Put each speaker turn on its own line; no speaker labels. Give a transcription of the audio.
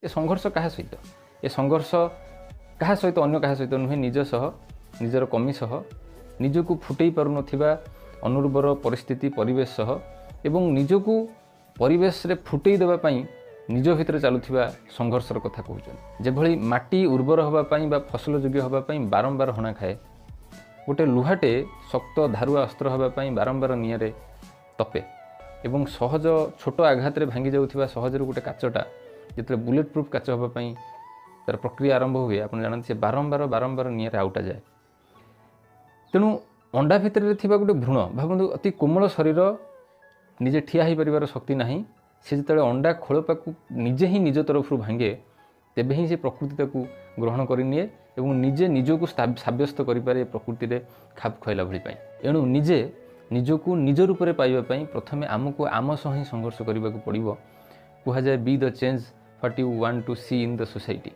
ए संघर्ष क्या सहित ए संघर्ष क्या सहित अन्य क्या सहित नुहे निज सह निजर कमी सह निजक फुटई पारु नथिबा अनुर्वर परिस्थिति परिवेश सह एवं निजक परिवेश रे फुटई देबा पई निज भितर चलुथिबा संघर्षर कथा कहउछन जेभली माटी उर्वर होबा पई बा फसल योग्य होबा पई बारंबार हणा खाए गोटे लुहाटे शक्त धारुआ अस्त्र होबा पई बारंबार नियारे तपे एवं सहज छोट आघात रे भांगी जाउथिबा सहज रे गोटे काचटा जिते बुलेट प्रूफ काच होबा पई तार प्रक्रिया आरंभ हुए आपन जानते से बारंबार बारंबार नियारे आउटा जाए तेणु अंडा भितर थिबा गोटे भ्रूण भाबंतु अति कोमल शरीर निजे ठिया ही परिवार शक्ति नाही से जिते अंडा खोलपा को निजे ही निज तरफ भांगे तेबे ही से प्रकृति ताकू ग्रहण करनिए एवं निजे निजको साब्यस्त करें प्रकृति रे खाप खुआला भाई एणु निजे निजको निज रूप में पाइबा प्रथमे आमको आम सह ही संघर्ष करने को पड़ो कहुए be the change what you want to see in the society.